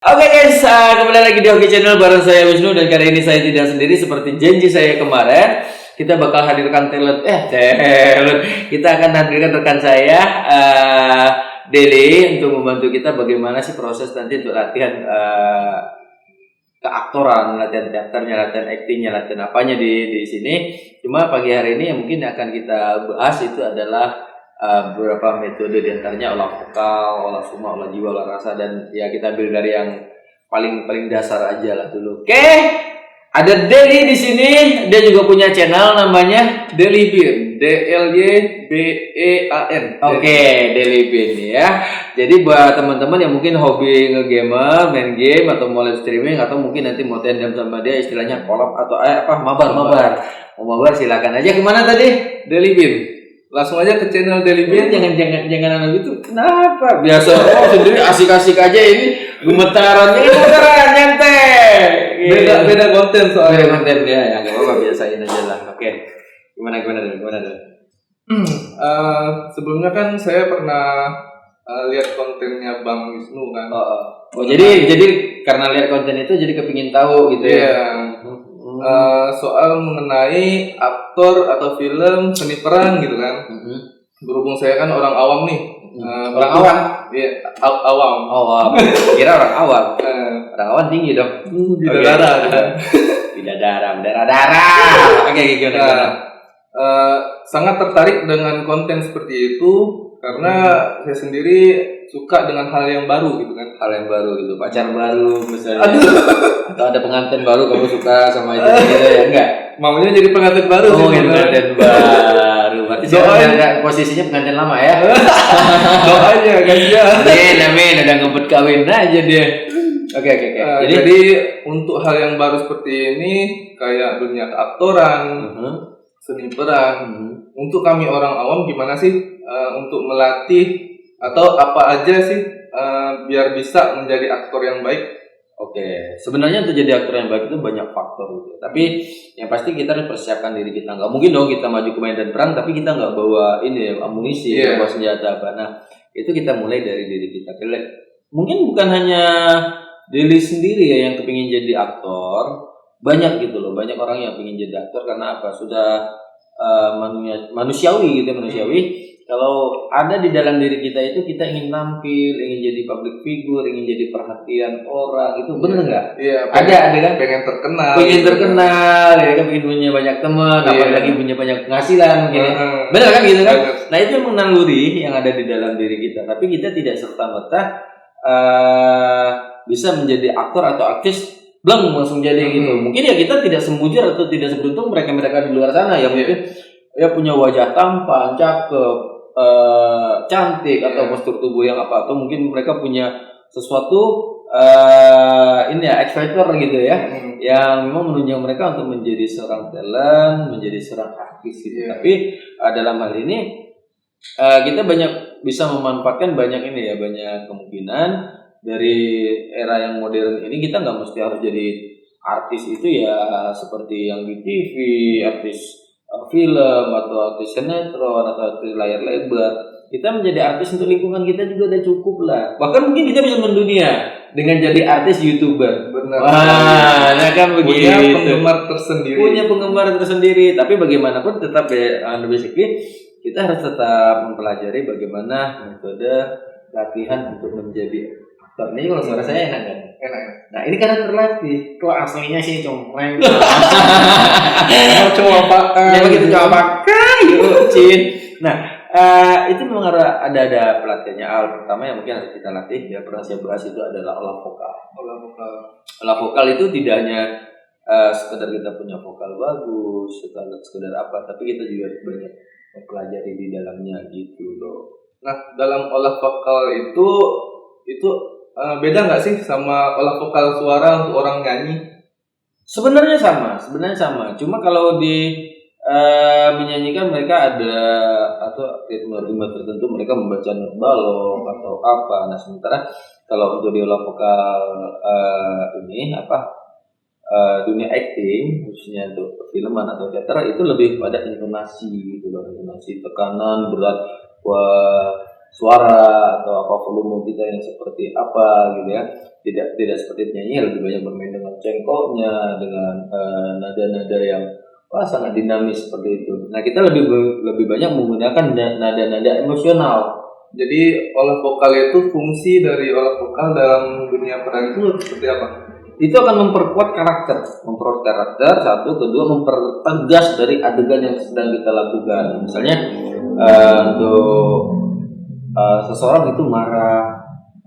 Oke guys, kembali lagi di Hoki Channel bareng saya Wisnu dan kali ini saya tidak sendiri seperti janji saya kemarin. Kita bakal hadirkan talent. Kita akan hadirkan rekan saya Deli untuk membantu kita bagaimana sih proses nanti untuk latihan keaktoran, latihan teaternya, latihan aktingnya, latihan apanya di sini. Cuma pagi hari ini yang mungkin akan kita bahas itu adalah beberapa metode diantaranya olah vokal, olah suma, olah jiwa, olah rasa, dan ya kita ambil dari yang paling dasar aja lah dulu. Oke, ada Deli di sini, dia juga punya channel namanya Deli Bin, DLYBEAN. Oke, Deli Bin ya. Jadi buat teman-teman yang mungkin hobi ngegamer, main game atau mau live streaming atau mungkin nanti mau tandem sama dia istilahnya collab atau mabar. Mau mabar silakan aja. Kemana tadi? Deli Bin. Langsung aja ke channel Deli Bin. Jangan anak gitu. Kenapa? Biasa sendiri asik-asik aja ini gemetaran nyantai. Beda konten soalnya. Beda konten ya enggak apa-apa, biasain aja lah. Oke. Gimana? Sebelumnya kan saya pernah lihat kontennya Bang Wisnu kan. Oh, jadi karena lihat konten itu jadi kepingin tahu gitu ya. Soal mengenai aktor atau film seni peran gitu kan. Berhubung saya kan orang awam nih. Orang awam? Iya, awam. Kira orang awam. Orang awam tinggi dong. Bidadara. Oke, gimana? Sangat tertarik dengan konten seperti itu karena saya sendiri suka dengan hal yang baru gitu kan. Hal yang baru gitu, pacar baru misalnya. Atau ada pengantin baru kamu suka sama itu gitu ya, enggak? Maunya jadi pengantin baru sih. Pengantin baru. Berarti sekarang posisinya pengantin lama ya. Doanya kan ya. Amin, udah ngebut kawin aja dia. Oke. Jadi untuk hal yang baru seperti ini kayak dunia keaktoran, seni peran, untuk kami orang awam gimana sih untuk melatih atau apa aja sih biar bisa menjadi aktor yang baik? Oke, sebenarnya untuk jadi aktor yang baik itu banyak faktor gitu. Tapi yang pasti kita harus persiapkan diri kita. Nggak mungkin dong kita maju ke medan perang tapi kita nggak bawa amunisi, bawa senjata apa. Nah, itu kita mulai dari diri kita. Mungkin bukan hanya Deli sendiri ya yang kepingin jadi aktor. Banyak gitu loh, banyak orang yang ingin jadi aktor karena apa? Sudah manusiawi gitu, manusiawi. Kalau ada di dalam diri kita itu kita ingin tampil, ingin jadi public figure, ingin jadi perhatian orang, itu bener nggak? Iya. Ada kan? Pengen terkenal. Ya kan, pengen punya banyak teman, apalagi punya banyak penghasilan mungkin. Bener kan gitu kan? Nah itu yang naluri yang ada di dalam diri kita. Tapi kita tidak serta-merta bisa menjadi aktor atau artis langsung jadi gitu. Mungkin ya kita tidak semujur atau tidak seberuntung mereka di luar sana ya mungkin ya punya wajah tampan, cakep, cantik atau postur tubuh yang apa, atau mungkin mereka punya sesuatu X factor gitu ya, yang memang menunjang mereka untuk menjadi seorang talent, menjadi seorang artis gitu. Tapi dalam hal ini kita banyak bisa memanfaatkan banyak kemungkinan. Dari era yang modern ini kita nggak mesti harus jadi artis itu ya seperti yang di TV, artis film atau artis sinetron atau artis layar lebar. Kita menjadi artis untuk lingkungan kita juga udah cukup lah. Bahkan mungkin kita bisa mendunia dengan jadi artis YouTuber. Benar. Wah, nah kan begitu. Punya penggemar tersendiri. Tapi bagaimanapun tetap basically kita harus tetap mempelajari bagaimana metode latihan untuk menjadi. Ini kalau suara saya enak kan? Enak. Nah ini karena terlatih. Kalau aslinya sih congkreng. Coba pakai. Ya begitu coba pakai. Nah itu memang ada pelatihannya. Pertama yang mungkin harus kita latih ya pernah saya bahas itu adalah olah vokal. Olah vokal itu tidak hanya sekedar kita punya vokal bagus, sekedar apa, tapi kita juga banyak mempelajari di dalamnya gitu loh. Nah dalam olah vokal itu beda nggak sih sama olah vokal suara untuk orang nyanyi? Sebenarnya sama. Cuma kalau di menyanyikan mereka ada atau ritme tertentu mereka membaca not balok atau apa. Nah sementara kalau untuk di olah vokal dunia acting khususnya untuk filman atau teater itu lebih pada intonasi gitu loh, intonasi tekanan berat suara atau apa volume kita yang seperti apa gitu ya. Tidak seperti nyanyi, lebih banyak bermain dengan cengkoknya, dengan nada-nada yang sangat dinamis seperti itu. Nah, kita lebih banyak menggunakan nada-nada emosional. Jadi olah vokal itu, fungsi dari olah vokal dalam dunia peran itu seperti apa? Itu akan memperkuat karakter, satu, kedua mempertegas dari adegan yang sedang kita lakukan. Misalnya untuk seseorang itu marah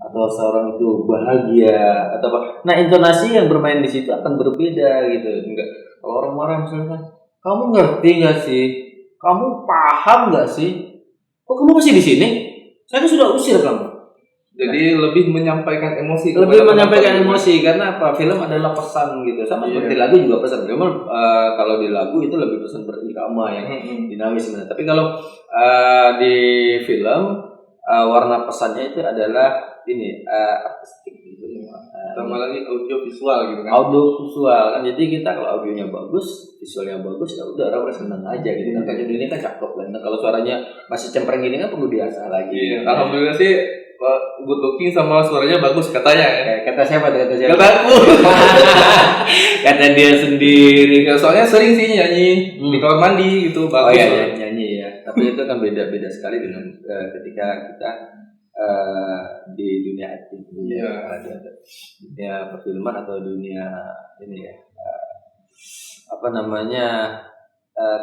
atau seseorang itu bahagia atau apa. Nah, intonasi yang bermain di situ akan berbeda gitu. Enggak, kalau orang marah misalnya, kamu ngerti nggak sih? Kamu paham nggak sih? Kok kamu masih di sini? Saya kan sudah usir kamu. Jadi lebih menyampaikan emosi. Lebih menyampaikan emosi karena apa? Film adalah pesan gitu. Sama seperti lagu juga pesan. Memang kalau di lagu itu lebih pesan berirama yang dinamis sebenarnya. Tapi kalau di film warna pesannya itu adalah ini artistik gitu. Tambah lagi audio visual gitu kan. Audio visual kan. Jadi kita kalau audionya bagus, visualnya bagus, ya udah orang senang aja gitu. Kan kayak ini kan cakep kan. Nah, kalau suaranya masih cempreng gini kan perlu diasah lagi. Iya, alhamdulillah sih good looking sama suaranya bagus katanya ya. Kata siapa? Kata aku. Kata dia sendiri. Ya, soalnya sering sih nyanyi di kamar mandi gitu, bagus. Oh iya, nyanyi ya. Tapi itu kan beda sekali dengan ketika kita di dunia acting, dunia perfilman atau dunia ini ya,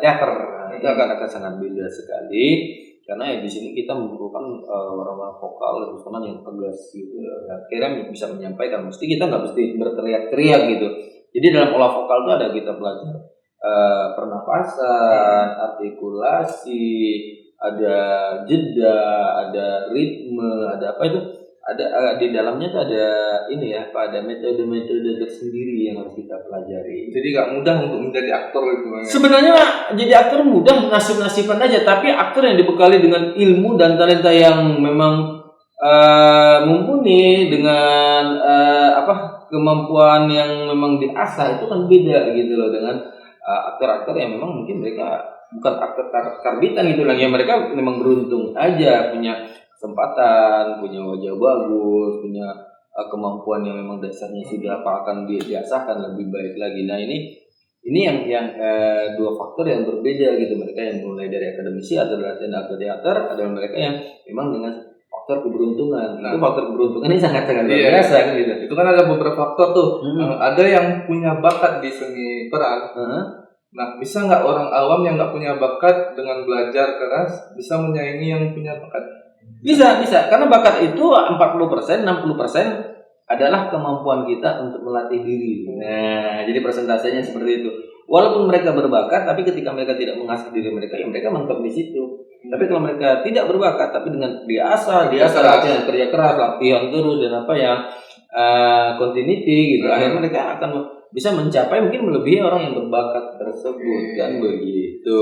teater. Itu akan sangat beda sekali. Karena ya di sini kita memerlukan orang-orang vokal dan yang tegas gitu. Akhirnya bisa menyampaikan. Mesti kita nggak mesti berteriak-teriak gitu. Jadi dalam olah vokal itu ada kita belajar pernapasan, artikulasi, ada jeda, ada ritme, ada apa itu? Ada di dalamnya tuh ada ini ya, ada metode-metode tersendiri yang harus kita pelajari. Jadi nggak mudah untuk menjadi aktor itu. Sebenarnya jadi aktor mudah, nasib-nasiban aja. Tapi aktor yang dibekali dengan ilmu dan talenta yang memang mumpuni dengan kemampuan yang memang diasah itu kan beda gitu loh dengan aktor-aktor yang memang mungkin mereka bukan aktor karbitan gitu lah. Ya mereka memang beruntung aja punya kesempatan, punya wajah bagus, punya kemampuan yang memang dasarnya sudah akan diasahkan lebih baik lagi. Nah ini yang dua faktor yang berbeda gitu. Mereka yang mulai dari akademisi atau latihan aktor teater, ada mereka yang memang dengan faktor keberuntungan. Itu faktor keberuntungan ini sangat-sangat luar biasa kan gitu. Itu kan ada beberapa faktor tuh. Ada yang punya bakat di seni peran. Nah, bisa nggak orang awam yang nggak punya bakat dengan belajar keras bisa menyaingi yang punya bakat? Bisa. Karena bakat itu 40%, 60% adalah kemampuan kita untuk melatih diri. Nah, jadi persentasenya seperti itu. Walaupun mereka berbakat, tapi ketika mereka tidak mengasah diri mereka, ya mereka mentok di situ. Tapi kalau mereka tidak berbakat, tapi dengan diasah latihan kerja keras, latihan terus dan apa yang continuity gitu, akhirnya mereka akan bisa mencapai mungkin melebihi orang yang berbakat tersebut kan begitu.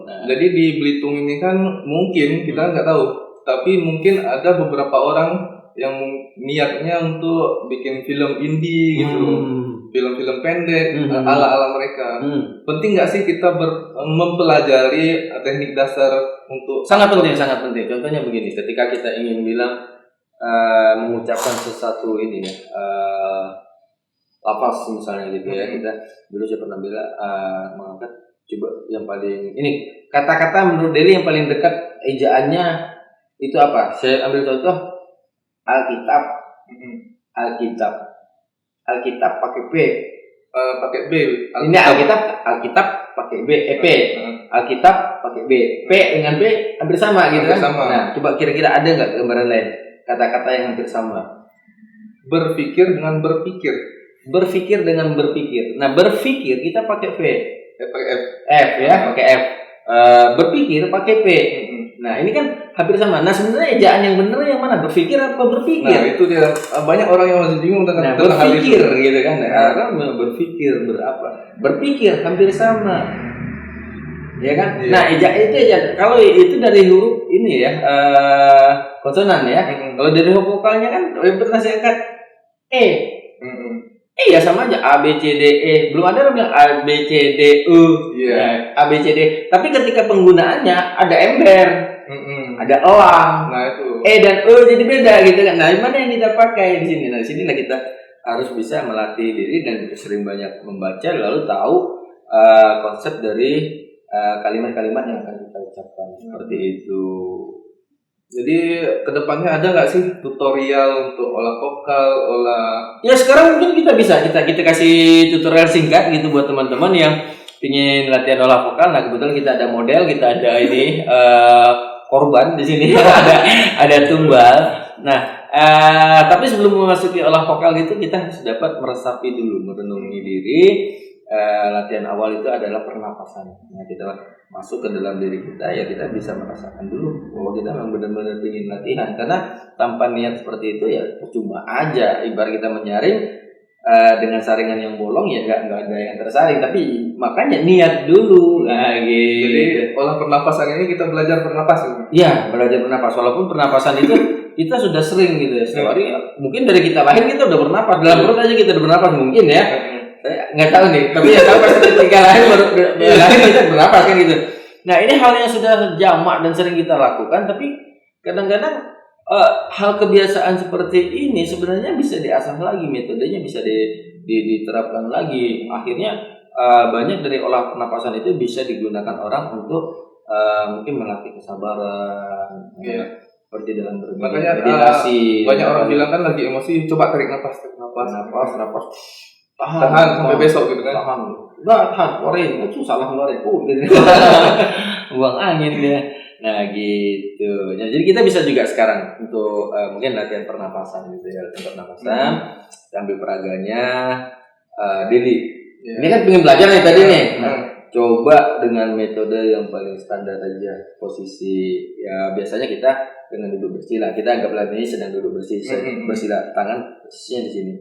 Nah, jadi di Belitung ini kan mungkin kita nggak tahu. Tapi mungkin ada beberapa orang yang niatnya untuk bikin film indie gitu, film-film pendek ala-ala mereka. Penting nggak sih kita mempelajari teknik dasar untuk? Sangat penting. Contohnya begini, ketika kita ingin bilang mengucapkan sesuatu ini ya, lafaz misalnya gitu ya, kita dulu saya pernah bilang mengangkat coba yang paling ini kata-kata menurut Deli yang paling dekat ejaannya itu apa? Saya ambil contoh Alkitab pakai B. Pakai B. Ini Alkitab pakai B, EP. Alkitab pakai B. P dengan B hampir sama gitu kan? Sama. Nah, coba kira-kira ada nggak gambaran lain kata-kata yang hampir sama? Berpikir dengan berpikir. Berpikir dengan berpikir. Nah, berpikir kita pakai V. Pakai F. F ya, pakai F. Berpikir pakai P. Nah, ini kan hampir sama. Nah, sebenarnya ejaan yang benar yang mana? Berpikir apa berpikir? Nah, itu dia. Banyak orang yang masih bingung tentang berpikir hal itu. Gitu kan. Karena berpikir berapa? Berpikir hampir sama. Ya kan? Iya. Nah, ejaan kalau itu dari huruf ini ya, konsonan ya. Kalau dari huruf vokalnya kan pernah saya angkat E. Ya sama aja A B C D E. Belum ada orang bilang A B C D U. A B C D. Tapi ketika penggunaannya ada ember. ada elang. Nah itu. Dan jadi beda gitu kan. Nah, mana yang kita pakai di sini? Nah, di sinilah kita harus bisa melatih diri dan sering banyak membaca, lalu tahu konsep dari kalimat-kalimat yang akan kita ucapkan seperti itu. Jadi kedepannya ada nggak sih tutorial untuk olah vokal, Ya sekarang mungkin kita kasih tutorial singkat gitu buat teman-teman yang ingin latihan olah vokal. Nah kebetulan kita ada model, kita ada ini korban di sini ada tumbal. Nah tapi sebelum memasuki olah vokal gitu kita harus dapat meresapi dulu, merenungi diri. Latihan awal itu adalah pernapasan. Nah, kita masuk ke dalam diri kita, ya kita bisa merasakan dulu bahwa kita memang benar-benar ingin latihan. Karena tanpa niat seperti itu ya percuma aja. Ibarat kita menyaring dengan saringan yang bolong ya nggak ada yang tersaring. Tapi makanya niat dulu. Nah, gitu. Jadi olah pernapasan ini kita belajar pernapas. Iya, belajar pernapas. Walaupun pernapasan itu kita sudah sering gitu ya. Setiap hari mungkin dari kita lahir kita udah bernapas. Dalam perut aja kita udah bernapas mungkin ya. Nggak tahu nih, tapi yang tahu pasti ketika lahir kita bernapas kan gitu. Nah ini hal yang sudah jamak dan sering kita lakukan, tapi kadang-kadang hal kebiasaan seperti ini sebenarnya bisa diasah lagi, metodenya bisa diterapkan lagi. Akhirnya banyak dari olah pernapasan itu bisa digunakan orang untuk mungkin melatih kesabaran, seperti dalam meditasi. Banyak orang bilang kan lagi emosi, coba tarik nafas. Tahan sampai besok gitu kan. Tahan, keluarin. Itu salah keluarin. Gitu. Buang angin dia. Nah gitu. Nah, jadi kita bisa juga sekarang untuk mungkin latihan pernapasan gitu ya. Latihan pernapasan, ambil peraganya daily. Ini kan pengen belajar nih tadi nih. Nah, coba dengan metode yang paling standar aja. Posisi ya biasanya kita dengan duduk bersila. Kita anggaplah ini sedang duduk bersila. Tangan posisinya di sini.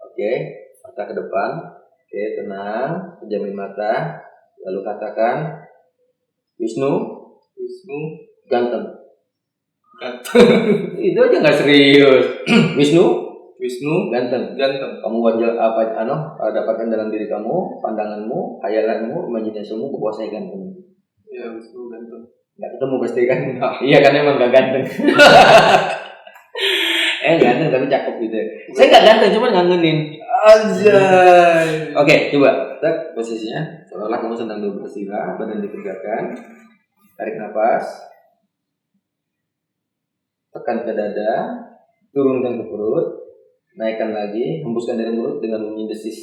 Oke. Mata ke depan, oke, tenang, pejamin mata, lalu katakan Wisnu ganteng. Itu aja nggak serius. Wisnu ganteng. Kamu wajar dapatkan dalam diri kamu, pandanganmu, khayalanmu, imajinasimu bahwa saya ganteng. Ya, Wisnu ganteng. Nggak ketemu pasti kan? Iya kan emang nggak ganteng. Ganteng tapi cakep gitu. Saya nggak ganteng, cuma ngangenin. Anjay. Oke, coba tak posisinya seolah kamu sedang duduk bersila, badan ditegakkan, tarik nafas, tekan ke dada, turunkan ke perut, naikkan lagi, hembuskan dari mulut dengan bunyi desis.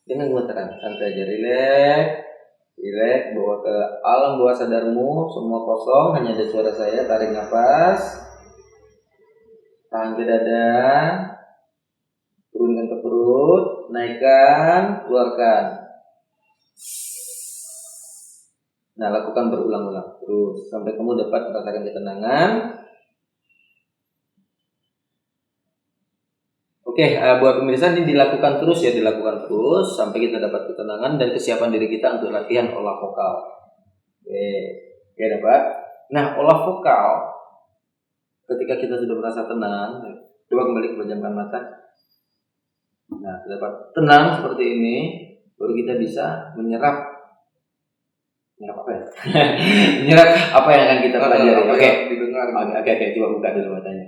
Dengan gemeteran, santai aja, rileks, bawa ke alam bawah sadarmu, semua kosong, hanya ada suara saya. Tarik nafas, tahan ke dada, turunkan ke perut, naikkan, keluarkan. Nah, lakukan berulang-ulang terus sampai kamu dapat merasakan ketenangan. Oke, buat pemirsa ini dilakukan terus sampai kita dapat ketenangan dan kesiapan diri kita untuk latihan olah vokal. Oke, dapat. Nah, olah vokal ketika kita sudah merasa tenang, coba kembali pejamkan mata. Nah, dapat tenang seperti ini, baru kita bisa menyerap apa ya? Menyerap apa yang akan kita pelajari. Oke, didengar. Oke, coba buka dulu matanya.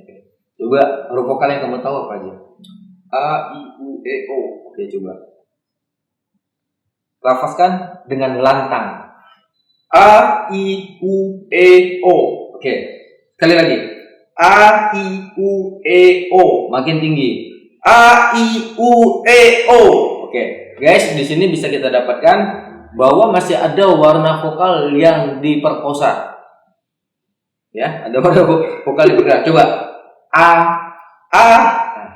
Coba huruf vokal yang kamu tahu apa aja? A, I, U, E, O. Oke, coba lafazkan dengan lantang. A, I, U, E, O. Oke, sekali lagi. A, I, U, E, O. Makin tinggi. A, I, U, E, O. Oke, guys, di sini bisa kita dapatkan bahwa masih ada warna vokal yang diperkosa. Ya, ada warna vokal yang bergerak. Coba A. Nah,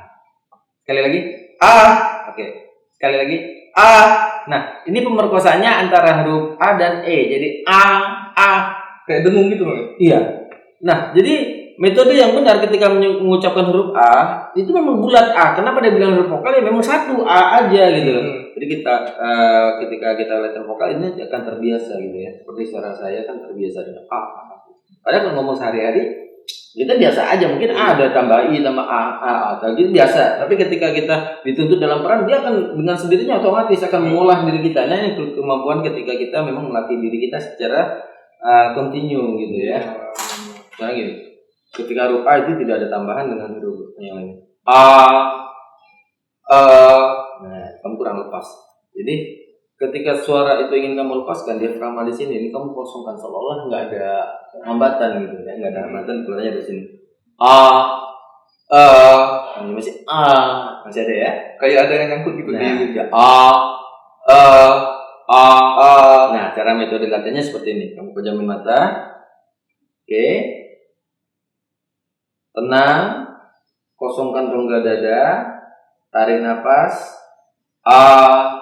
sekali lagi A. Oke, sekali lagi A. Nah, ini pemerkosaannya antara huruf A dan E. Jadi A. Kayak dengung gitu, Bang. Iya. Nah, jadi metode yang benar ketika mengucapkan huruf A itu memang bulat A. Kenapa dia bilang huruf vokal? Ya memang satu A aja gitu loh. Jadi kita ketika kita latihan vokal ini akan terbiasa gitu ya. Seperti suara saya kan terbiasa dengan A. Padahal kalau ngomong sehari-hari kita biasa aja, mungkin A ada tambah I tambah A gitu biasa. Tapi ketika kita dituntut dalam peran, dia akan dengan sendirinya otomatis akan mengolah diri kita. Nah, ini kemampuan ketika kita memang melatih diri kita secara continue gitu ya. Nah gini, ketika huruf A itu tidak ada tambahan dengan huruf yang lain. Nah, kamu kurang lepas. Jadi ketika suara itu ingin kamu lepaskan, diafragma di sini, ini kamu kosongkan seolah-olah nggak ada hambatan gitu ya, nggak ada hambatan keluarnya dari sini. Ini masih masih ada ya? Kayak ada yang nyangkut gitu. Nah, cara metode latihannya seperti ini. Kamu pejamin mata. Oke. Tenang. Kosongkan rongga dada. Tarik nafas. Nah,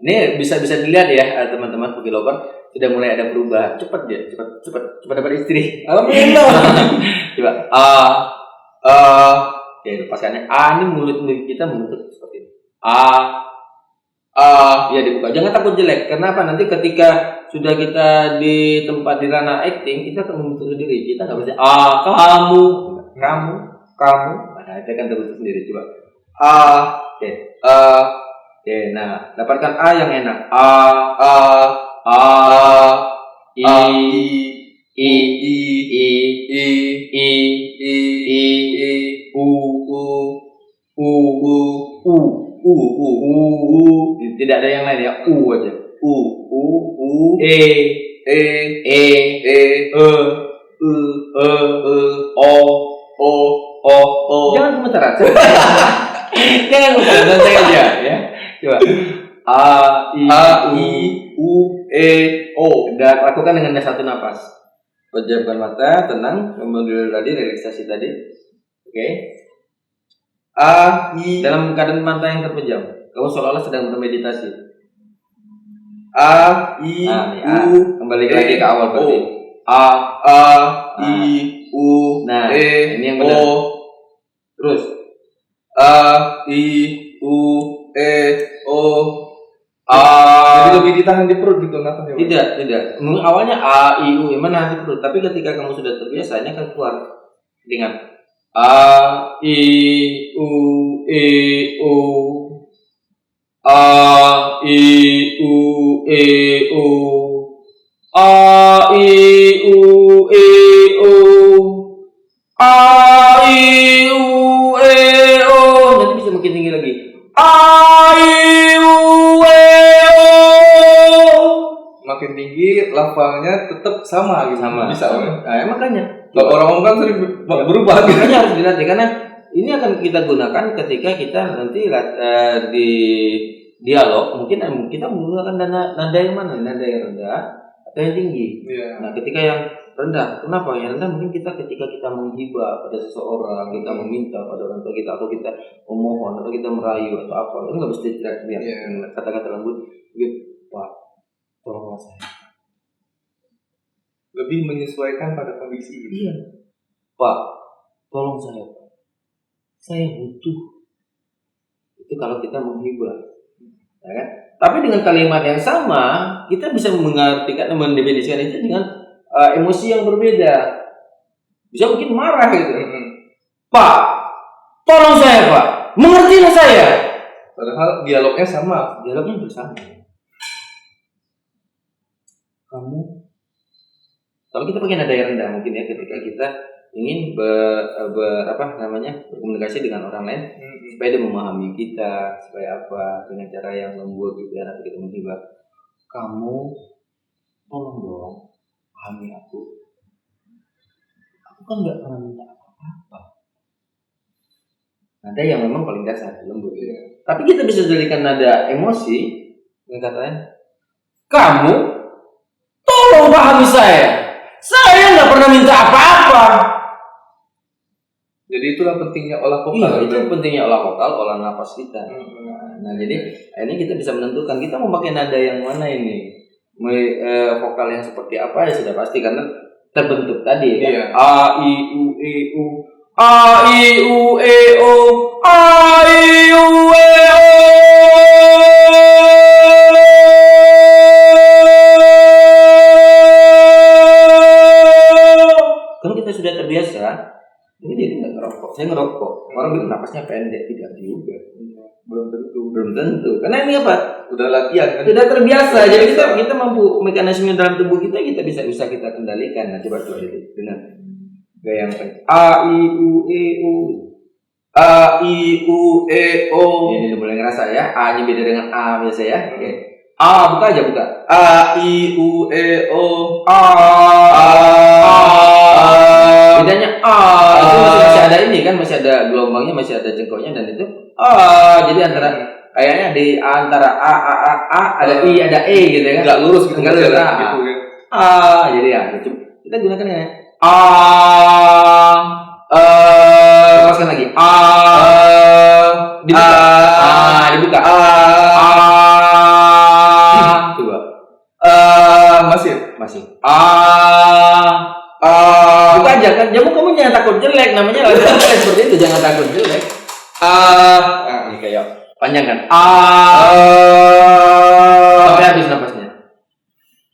ini bisa dilihat ya, teman-teman Puki Lover sudah mulai ada perubahan. Cepat dapat istri. Alhamdulillah. Coba. Oke, lepaskannya. Ini mulut kita membentuk seperti ini. Ya dibuka. Jangan takut jelek. Kenapa? Nanti ketika sudah kita di tempat di ranah acting, kita akan membentuk sendiri. Kita nggak bisa. Kamu. Nah, itu akan terbentuk sendiri. Coba. Oke. Nah, dapatkan A yang enak. Tidak ada yang lain ya. Aja. Jangan gemetar aja. Jangan gemetar, santai aja ya. Coba. Dan lakukan dengan satu napas. Pejamkan mata, tenang, kemudian tadi relaksasi tadi. Oke. Dalam keadaan mata yang terpejam, kamu seolah-olah sedang bermeditasi. Kembali lagi ke awal berarti. Nah, ini yang benar. Terus. Jadi lebih ditahan di perut gitu nafasnya. Tidak. Awalnya A, I, U, emang nahan di perut. Tapi ketika kamu sudah terbiasa, ini akan keluar dengan A, I, U, E, O. A, I, U, E, O. A, I, U, E, O. A, I, U, E, O. Nanti bisa makin tinggi lagi. A, I, U, E, O. Makin tinggi, lafalnya tetap sama gitu. Bisa. Nah, makanya. Kalau orang kan sering berubah. Makanya harus dilatih karena ini akan kita gunakan ketika kita nanti di dialog. Mungkin kita menggunakan nada yang mana? Nada yang rendah atau yang tinggi. Yeah. Nah, ketika yang rendah, kenapa? Yang rendah mungkin ketika kita menghibah pada seseorang, kita meminta pada orang tua kita, atau kita memohon, atau kita merayu atau apa, itu nggak mesti teriak-teriak. Kata-kata lembut, Pak, tolonglah saya. Lebih menyesuaikan pada kondisi. Iya. Pak, tolong saya, Pak. Saya butuh. Itu kalau kita menghibah. Ya kan? Tapi dengan kalimat yang sama, kita bisa mengartikan, mendefinisikan itu dengan emosi yang berbeda. Bisa mungkin marah gitu. Pak, tolong saya, Pak. Mengertilah saya. Padahal dialognya sama. Dialognya bersama. Kamu, kalau kita pakai nada yang rendah mungkin ya, ketika kita ingin berkomunikasi dengan orang lain supaya dia memahami kita, supaya apa, dengan cara yang lembut gitu ya, nanti kita menghibah. Kamu tolong dong pahami aku kan nggak pernah minta apa-apa. Nada yang memang paling dasar, lembut ya. Tapi kita bisa jadikan nada emosi dengan katanya, kamu tolong pahami saya nggak pernah minta apa-apa. Jadi itulah pentingnya olah vokal. Iya, itu pentingnya olah vokal, olah nafas kita. Nah, jadi akhirnya kita bisa menentukan kita mau pakai nada yang mana ini. Vokal yang seperti apa ya sudah pasti karena terbentuk tadi kan. Iya. A, I, U, E, U. A, I, U, E, O. A, I, U, E, O. Kalau kita sudah terbiasa, ini jadi nggak ngerokok. Saya ngerokok. Orang bilang napasnya pendek, tidak juga. Belum tentu. Karena ini apa? Udah latihan kan. Sudah terbiasa. Jadi kita mampu mekanisme dalam tubuh kita bisa kita kendalikan. Nah, coba itu dengan gaya yang A I U E O. A I U E O. Ini mulai ngerasa ya. A-nya beda dengan A biasa ya. Oke. A buka aja buka. A I U E O. A. Bedanya A itu masih ada ini kan, masih ada gelombangnya, masih ada cengkoknya dan itu jadi antara kayaknya di antara A ada I ada E gitu kan. Enggak lurus gitu. Enggak lurus gitu kan. Jadi ya kita gunakan ya. Lepaskan lagi. Dibuka. Dibuka. Coba. Masih. Buka aja kan. Kamu jangan takut jelek, namanya latihan seperti itu, jangan takut jelek. Ini kayak panjang kan. Sampai habis napasnya.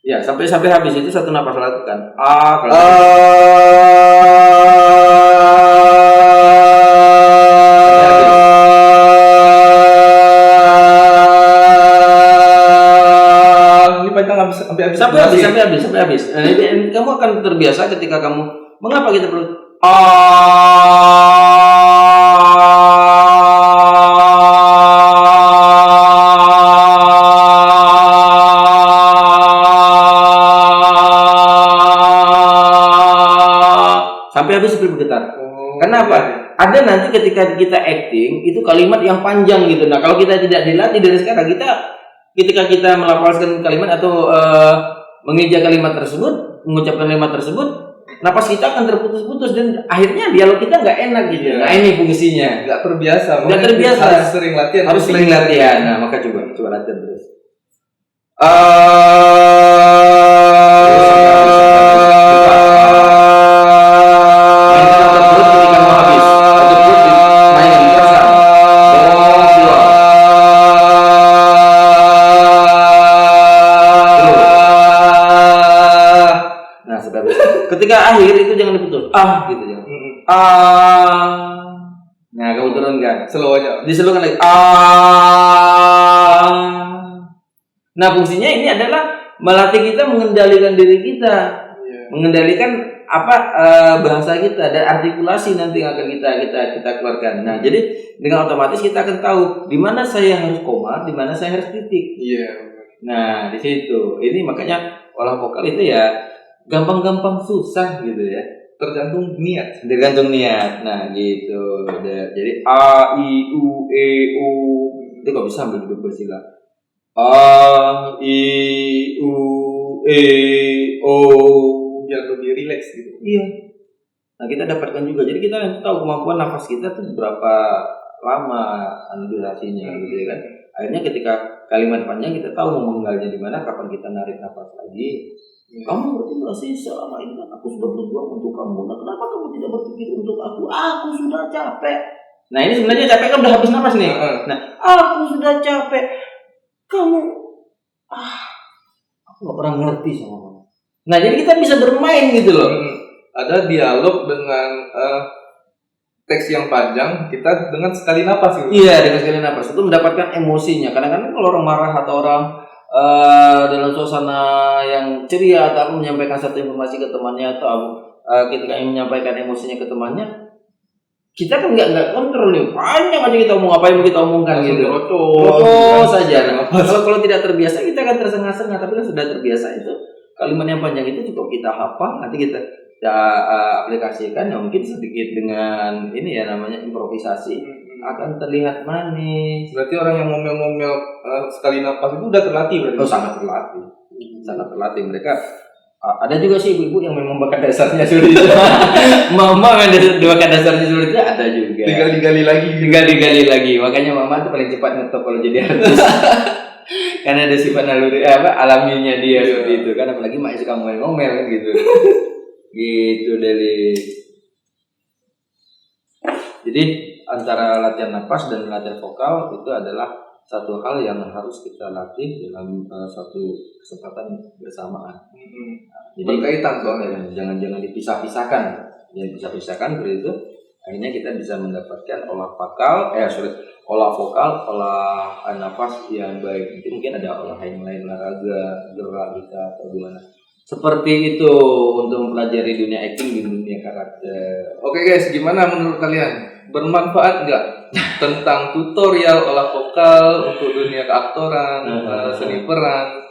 Ya, sampai habis itu satu napas lakukan. Sampai habis. Nah, ini kamu akan terbiasa ketika kamu mengapa kita perlu sampai habis seperti bergetar. Kenapa? Ada nanti ketika kita acting itu kalimat yang panjang gitu. Nah, kalau kita tidak dilatih dari sekarang, ketika kita melafalkan kalimat atau mengeja kalimat tersebut, mengucapkan kalimat tersebut, napas kita akan terputus-putus dan akhirnya dialog kita nggak enak gitu. Nah, ini fungsinya. Nggak terbiasa. Harus sering latihan. Harus sering latihan. Nah, maka coba latihan terus. Ketika akhir itu jangan diputus. Gitu jangan. Nah, kamu turunkan. Slow aja. Diselowkan lagi. Nah, fungsinya ini adalah melatih kita mengendalikan diri kita. Mengendalikan bahasa kita dan artikulasi nanti yang akan kita keluarkan. Nah, jadi dengan otomatis kita akan tahu di mana saya harus koma, di mana saya harus titik. Nah, di situ. Ini makanya olah vokal itu ya gampang-gampang susah gitu ya. Tergantung niat. Nah, gitu. Jadi A I U E O. Itu kok bisa ambil duduk bersila. A I U E O. Biar lebih rileks gitu. Iya. Nah, kita dapatkan juga. Jadi kita tahu kemampuan nafas kita tuh berapa lama durasinya gitu ya kan. Akhirnya ketika kalimat panjang kita tahu mau menggalnya di mana, kapan kita narik nafas lagi. Kamu berarti masih selama ini kan aku sudah berjuang untuk kamu. Nah, kenapa kamu tidak berpikir untuk aku? Aku sudah capek. Nah, ini sebenarnya capek kan udah habis nafas nih. Nah, aku sudah capek. Kamu aku gak pernah ngerti sama kamu. Nah, jadi kita bisa bermain gitu loh. Ada dialog dengan teks yang panjang, kita dengan sekali napas gitu. Iya, dengan sekali napas itu mendapatkan emosinya. Kadang-kadang kalau orang marah atau orang dalam suasana yang ceria atau menyampaikan satu informasi ke temannya atau ketika menyampaikan emosinya ke temannya, kita kan nggak kontrol nih, panjang aja kita omong apa yang kita omongkan gitu, terus saja. Nah, kalau tidak terbiasa kita akan tersengah-sengah, tapi kan sudah terbiasa itu kalimat yang panjang itu cukup kita hafal, nanti kita aplikasikan, ya mungkin sedikit dengan ini ya namanya improvisasi. Akan terlihat manis. Berarti orang yang ngomel-ngomel sekali napas itu udah terlatih berarti? Oh, sangat terlatih. Mereka ada juga sih ibu-ibu yang memang bakat dasarnya sulit. Mama kan bakat dasarnya sulit ada juga. Tinggal digali lagi. Makanya mama tuh paling cepat ngetop kalau jadi artis. Karena ada sifat naluri alaminya dia seperti itu kan, apalagi mak suka ngomel kan gitu. Gitu Deli. Jadi antara latihan nafas dan latihan vokal itu adalah satu hal yang harus kita latih dalam satu kesempatan bersamaan. Jadi berkaitan soalnya jangan dipisah-pisahkan. Jangan dipisah-pisahkan seperti itu. akhirnya kita bisa mendapatkan olah vokal, olah nafas yang baik. Nanti mungkin ada olah yang lain, olahraga, gerak kita atau gimana. Seperti itu untuk mempelajari dunia acting di dunia karakter. Oke guys, gimana menurut kalian? Bermanfaat nggak tentang tutorial olah vokal untuk dunia keaktoran, seni peran?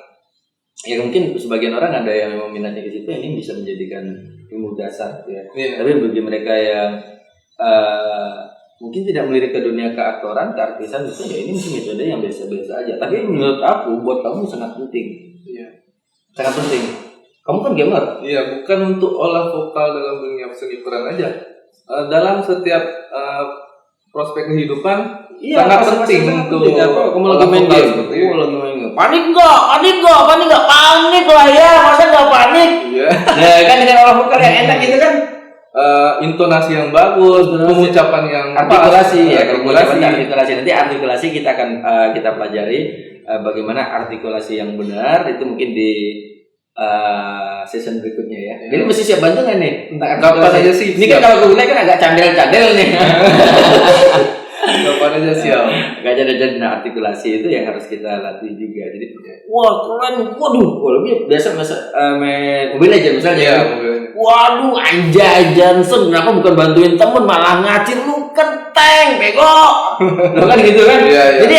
Ya mungkin sebagian orang ada yang memang minatnya ke situ, ini bisa menjadikan ilmu dasar ya. Yeah. Tapi bagi mereka yang mungkin tidak melirik ke dunia keaktoran, keartisan itu ya ini mungkin metode yang biasa-biasa aja. Tapi menurut aku buat kamu sangat penting. Iya. Sangat penting. Kamu kan gamer. Iya, bukan untuk olah vokal dalam dunia seni peran aja. Dalam setiap prospek kehidupan sangat penting untuk kamu lagi main game. Lagi main game. Panik nggak? Panik lah ya. Masa nggak panik? Iya. Nah, kan dengan olah vokal yang enak gitu kan. Intonasi yang bagus, pengucapan yang artikulasi ya, artikulasi nanti artikulasi kita akan kita pelajari bagaimana artikulasi yang benar itu mungkin di season berikutnya ya. Jadi mesti siap bantu nggak nih tentang kapan aja sih? Ini kan kalau gue mulai kan agak candel nih. Kapan aja siap. Agak candel. Nah, artikulasi itu yang harus kita latih juga. Jadi wah keren, waduh, biasa main Mobile Legends misalnya. Ya, waduh, anjay Johnson, kenapa bukan bantuin temen malah ngacir, lu kan tank, bego. Lo kan gitu kan? Ya. Jadi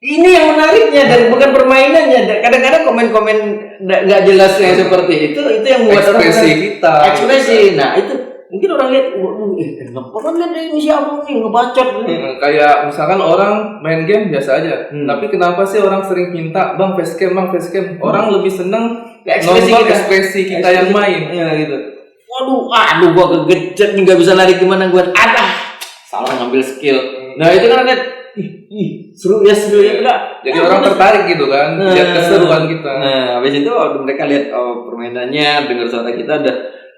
ini yang menariknya dari bukan permainannya. Kadang-kadang komen-komen nggak jelasnya seperti itu yang membuat ekspresi kita. Ekspresi. Nah itu mungkin orang lihat, kenapa kan lihat ini siapa nih ngebacot? Kayak misalkan orang main game biasa aja, tapi kenapa sih orang sering minta bang facecam? Orang lebih seneng nonton ekspresi kita yang main. Ya gitu. Waduh, gua kegejet nih, nggak bisa lari kemana gua. Salah ngambil skill. Nah itu kan lihat. Seru ya enggak. Jadi orang tertarik gitu kan, lihat keseruan kita. Nah, habis itu mereka lihat permainannya, dengar suara kita, udah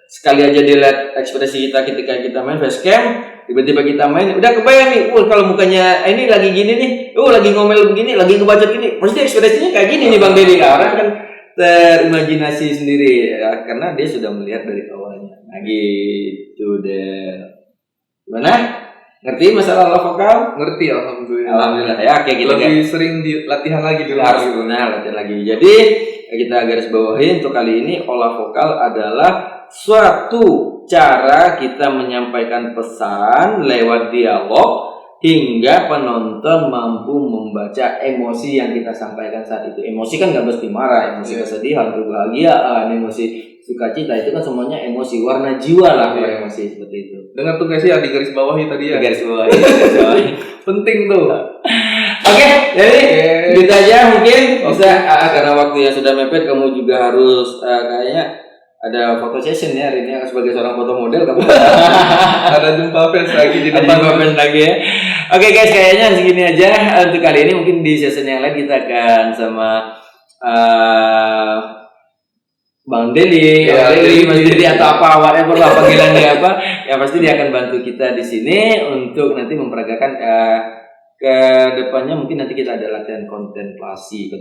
sekali aja dilihat ekspresi kita ketika kita main facecam, tiba-tiba kita main, udah kebayang nih, kalau mukanya ini lagi gini nih, lagi ngomel begini, lagi ngebacot gini, pasti ekspresinya kayak gini nih Bang Dedi. Orang kan terimajinasi sendiri ya, karena dia sudah melihat dari awalnya. Nah gitu deh. Gimana? Ngerti masalah olah vokal? Ngerti, alhamdulillah. Alhamdulillah ya, kayak gitu. Lebih sering latihan lagi dulu. Harus latihan lagi. Jadi kita garis bawahi untuk kali ini olah vokal adalah suatu cara kita menyampaikan pesan lewat dialog hingga penonton mampu membaca emosi yang kita sampaikan saat itu. Emosi kan nggak mesti marah, emosi kesedihan, kebahagiaan, emosi sukacita, itu kan semuanya emosi, warna jiwa lah emosi seperti itu. Dengan tugasnya di garis bawahi tadi ya. Garis bawahi. Penting tuh. Oke, jadi gitu aja mungkin bisa karena waktu yang sudah mepet, kamu juga harus kayaknya ada foto session ya hari ini sebagai seorang foto model kamu. Ada jumpa fans lagi di depan. Fans lagi ya. Oke guys, kayaknya segini aja untuk kali ini. Mungkin di session yang lain kita akan sama Bang Dedi, Mas Dedi atau apa, whatever lah panggilannya apa, ya pasti dia akan bantu kita di sini untuk nanti memperagakan ke depannya. Mungkin nanti kita ada latihan kontemplasi